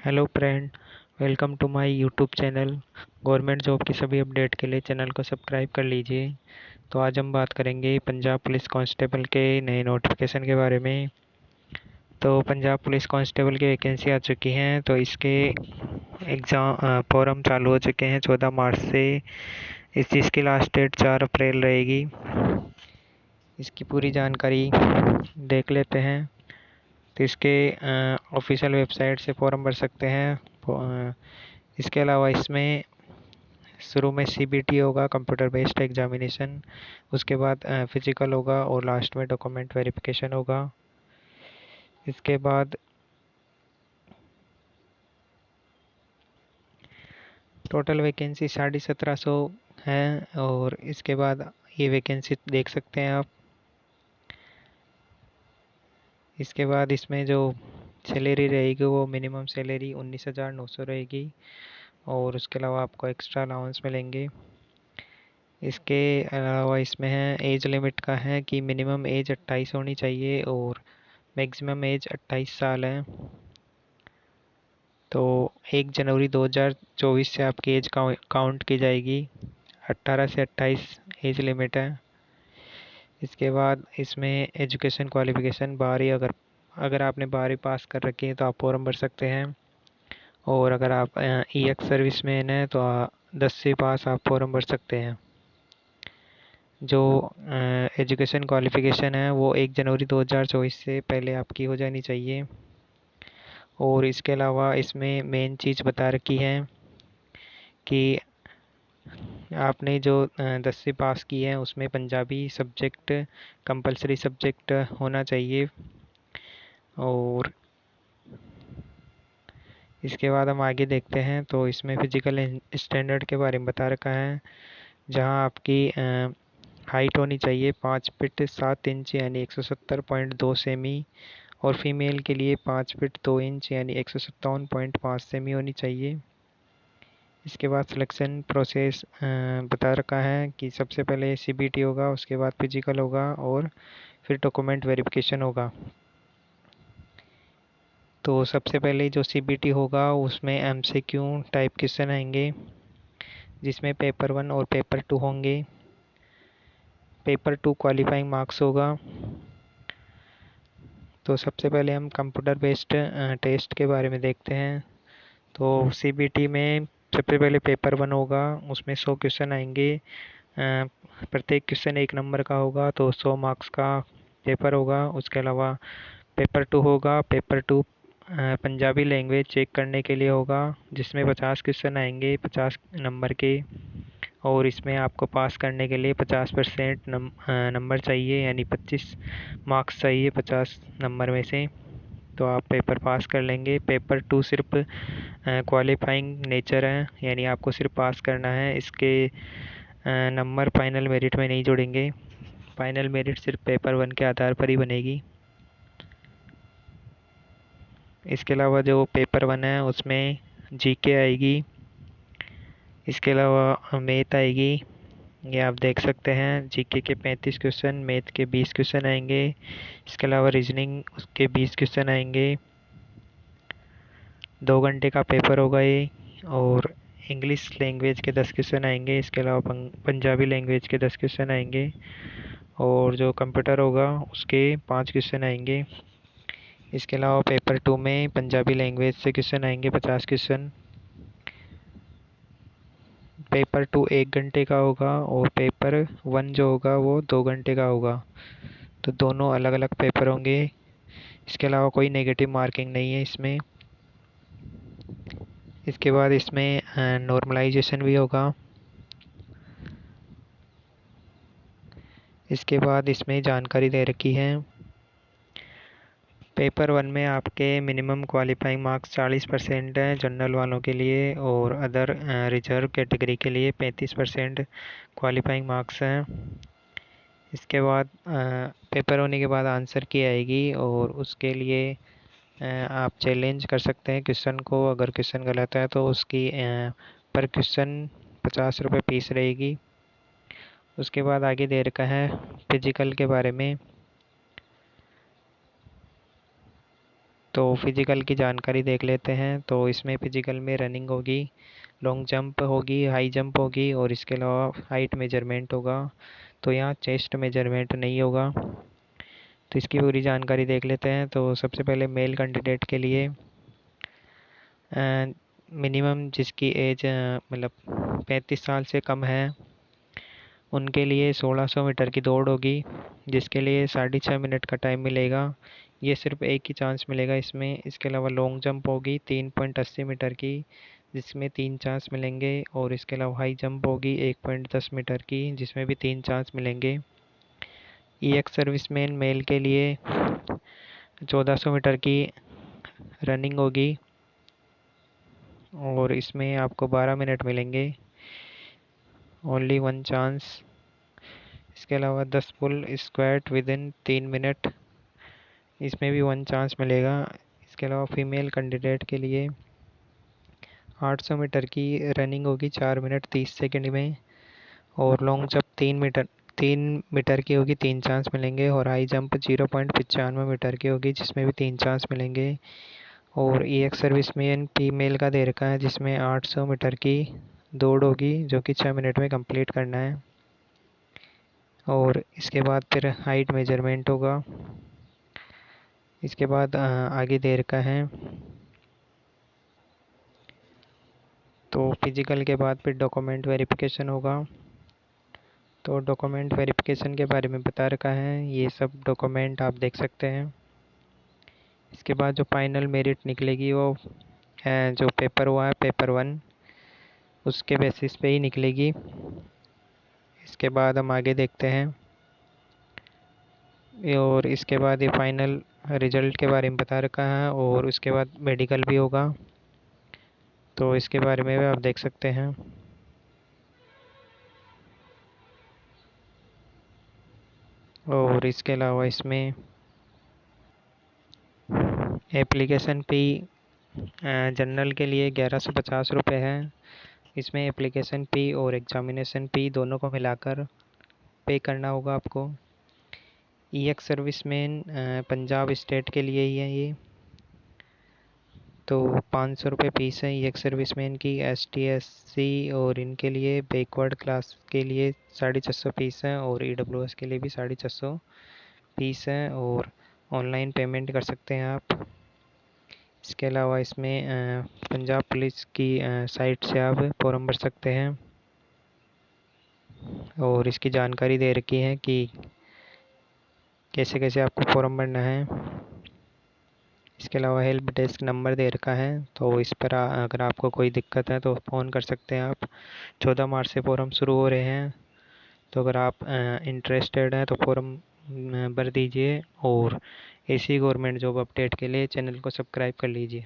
Hello friend. Welcome to my YouTube channel. Government job की सभी update के लिए चैनल को सब्सक्राइब कर लीजिए। तो आज हम बात करेंगे पंजाब पुलिस कांस्टेबल के नए नोटिफिकेशन के बारे में। तो पंजाब पुलिस कांस्टेबल की वैकेंसी आ चुकी हैं, तो इसके एग्ज़ाम फॉर्म चालू हो चुके हैं 14 मार्च से। इस चीज़ की लास्ट डेट 4 अप्रैल रहेगी। इसकी पूरी जानकारी देख लेते हैं। तो इसके ऑफिशियल वेबसाइट से फॉर्म भर सकते हैं। इसके अलावा इसमें शुरू में सीबीटी होगा, कंप्यूटर बेस्ड एग्जामिनेशन। उसके बाद फिजिकल होगा और लास्ट में डॉक्यूमेंट वेरिफिकेशन होगा। इसके बाद टोटल वैकेंसी 1750 है। और इसके बाद ये वैकेंसी देख सकते हैं आप। इसके बाद इसमें जो सैलरी रहेगी वो मिनिमम सैलरी 19,900 रहेगी। और उसके अलावा आपको एक्स्ट्रा अलाउंस मिलेंगे। इसके अलावा इसमें है एज लिमिट का है कि मिनिमम एज 28 होनी चाहिए और मैक्सिमम एज 28 साल है। तो 1 जनवरी 2024 से आपकी एज काउंट की जाएगी। 18 से 28 एज लिमिट है। इसके बाद इसमें एजुकेशन क्वालिफिकेशन 12 अगर अगर आपने 12 पास कर रखी है तो आप फॉर्म भर सकते हैं। और अगर आप ई एक्स सर्विस मैन है तो 10 से पास आप फॉर्म भर सकते हैं। जो एजुकेशन क्वालिफिकेशन है वो 1 जनवरी 2024 से पहले आपकी हो जानी चाहिए। और इसके अलावा इसमें मेन चीज़ बता रखी है कि आपने जो 10 से पास की है उसमें पंजाबी सब्जेक्ट कंपलसरी सब्जेक्ट होना चाहिए। और इसके बाद हम आगे देखते हैं। तो इसमें फिजिकल स्टैंडर्ड के बारे में बता रखा है, जहां आपकी हाइट होनी चाहिए 5 फीट 7 इंच यानी 170.2 सेमी। और फीमेल के लिए 5 फीट 2 इंच यानी 157.5 सेमी होनी चाहिए। इसके बाद सिलेक्शन प्रोसेस बता रखा है कि सबसे पहले सीबीटी होगा, उसके बाद फिजिकल होगा और फिर डॉक्यूमेंट वेरिफिकेशन होगा। तो सबसे पहले जो सीबीटी होगा उसमें एमसीक्यू टाइप क्वेश्चन आएंगे, जिसमें पेपर 1 और पेपर 2 होंगे। पेपर 2 क्वालिफाइंग मार्क्स होगा। तो सबसे पहले हम कंप्यूटर बेस्ड टेस्ट के बारे में देखते हैं। तो सीबीटी में सबसे पहले पेपर 1 होगा, उसमें 100 क्वेश्चन आएंगे। प्रत्येक क्वेश्चन 1 नंबर का होगा, तो 100 मार्क्स का पेपर होगा। उसके अलावा पेपर 2 होगा। पेपर 2 पंजाबी लैंग्वेज चेक करने के लिए होगा, जिसमें 50 क्वेश्चन आएंगे 50 नंबर के। और इसमें आपको पास करने के लिए 50% नंबर चाहिए, यानी 25 मार्क्स चाहिए 50 नंबर में से। तो आप पेपर पास कर लेंगे। पेपर 2 सिर्फ क्वालिफाइंग नेचर है, यानी आपको सिर्फ पास करना है। इसके नंबर फाइनल मेरिट में नहीं जुड़ेंगे। फाइनल मेरिट सिर्फ पेपर 1 के आधार पर ही बनेगी। इसके अलावा जो पेपर 1 है उसमें जीके आएगी। इसके अलावा मैथ आएगी। ये आप देख सकते हैं, जीके के 35 क्वेश्चन, मैथ के 20 क्वेश्चन आएंगे। इसके अलावा रीजनिंग उसके 20 क्वेश्चन आएंगे। 2 घंटे का पेपर होगा ये। और इंग्लिश लैंग्वेज के 10 क्वेश्चन आएंगे। इसके अलावा पंजाबी लैंग्वेज के 10 क्वेश्चन आएंगे। और जो कंप्यूटर होगा उसके 5 क्वेश्चन आएंगे। इसके अलावा पेपर 2 में पंजाबी लैंग्वेज से क्वेश्चन आएंगे 50 क्वेश्चन। पेपर 2 1 घंटे का होगा और पेपर 1 जो होगा वो 2 घंटे का होगा। तो दोनों अलग अलग पेपर होंगे। इसके अलावा कोई नेगेटिव मार्किंग नहीं है इसमें। इसके बाद इसमें नॉर्मलाइजेशन भी होगा। इसके बाद इसमें जानकारी दे रखी है। पेपर 1 में आपके मिनिमम क्वालिफाइंग मार्क्स 40% हैं जनरल वालों के लिए, और अदर रिजर्व कैटेगरी के लिए 35% क्वालिफाइंग मार्क्स हैं। इसके बाद पेपर होने के बाद आंसर की आएगी, और उसके लिए आप चैलेंज कर सकते हैं क्वेश्चन को। अगर क्वेश्चन गलत है तो उसकी पर क्वेश्चन 50 रुपये फीस रहेगी। उसके बाद आगे दे रखा है फिजिकल के बारे में। तो फिजिकल की जानकारी देख लेते हैं। तो इसमें फिजिकल में रनिंग होगी, लॉन्ग जंप होगी, हाई जंप होगी और इसके अलावा हाइट मेजरमेंट होगा। तो यहाँ चेस्ट मेजरमेंट नहीं होगा। तो इसकी पूरी जानकारी देख लेते हैं। तो सबसे पहले मेल कैंडिडेट के लिए मिनिमम जिसकी एज मतलब 35 साल से कम है, उनके लिए 1600 मीटर की दौड़ होगी, जिसके लिए 6.5 मिनट का टाइम मिलेगा। ये सिर्फ एक ही चांस मिलेगा इसमें। इसके अलावा लॉन्ग जंप होगी 3.80 मीटर की, जिसमें 3 चांस मिलेंगे। और इसके अलावा हाई जंप होगी 1.10 मीटर की, जिसमें भी 3 चांस मिलेंगे। ई एक्स सर्विसमैन मेल के लिए 1400 मीटर की रनिंग होगी और इसमें आपको 12 मिनट मिलेंगे, ओनली 1 चांस। इसके अलावा 10 पुल स्क्वाट विद इन 3 मिनट, इसमें भी 1 चांस मिलेगा। इसके अलावा फीमेल कैंडिडेट के लिए 800 मीटर की रनिंग होगी 4 मिनट 30 सेकंड में। और लॉन्ग जंप 3 मीटर की होगी, 3 चांस मिलेंगे। और हाई जंप 0.95 मीटर की होगी, जिसमें भी 3 चांस मिलेंगे। और ई एक्स सर्विसमैन फीमेल का दे रखा है, जिसमें 800 मीटर की दौड़ होगी, जो कि 6 मिनट में कंप्लीट करना है। और इसके बाद फिर हाइट मेजरमेंट होगा। इसके बाद आगे दे रखा है। तो फिजिकल के बाद फिर डॉक्यूमेंट वेरिफिकेशन होगा। तो डॉक्यूमेंट वेरिफिकेशन के बारे में बता रखा है, ये सब डॉक्यूमेंट आप देख सकते हैं। इसके बाद जो फाइनल मेरिट निकलेगी वो जो पेपर हुआ है पेपर 1, उसके बेसिस पे ही निकलेगी। इसके बाद हम आगे देखते हैं। और इसके बाद ये फाइनल रिजल्ट के बारे में बता रखा है और उसके बाद मेडिकल भी होगा। तो इसके बारे में भी आप देख सकते हैं। और इसके अलावा इसमें एप्लीकेशन फ़ी जनरल के लिए 1150 रुपये है। इसमें एप्लीकेशन फ़ी और एग्ज़ामिनेशन फ़ी दोनों को मिलाकर पे करना होगा आपको। ई एक्स सर्विसमैन पंजाब स्टेट के लिए ही है ये। तो 500 रुपये फ़ीस है ई एक्स सर्विसमैन की। एस टी एस सी और इनके लिए बैकवर्ड क्लास के लिए 650 फ़ीस है और ई डब्ल्यू एस के लिए भी 650 फ़ीस है। और ऑनलाइन पेमेंट कर सकते हैं आप। इसके अलावा इसमें पंजाब पुलिस की साइट से आप फॉर्म भर सकते हैं और इसकी जानकारी दे रखी है कि कैसे कैसे आपको फॉर्म भरना है। इसके अलावा हेल्प डेस्क नंबर दे रखा है, तो इस पर अगर आपको कोई दिक्कत है तो फ़ोन कर सकते हैं आप। 14 मार्च से फॉर्म शुरू हो रहे हैं, तो अगर आप इंटरेस्टेड हैं तो फॉर्म भर दीजिए। और ऐसी गवर्नमेंट जॉब अपडेट के लिए चैनल को सब्सक्राइब कर लीजिए।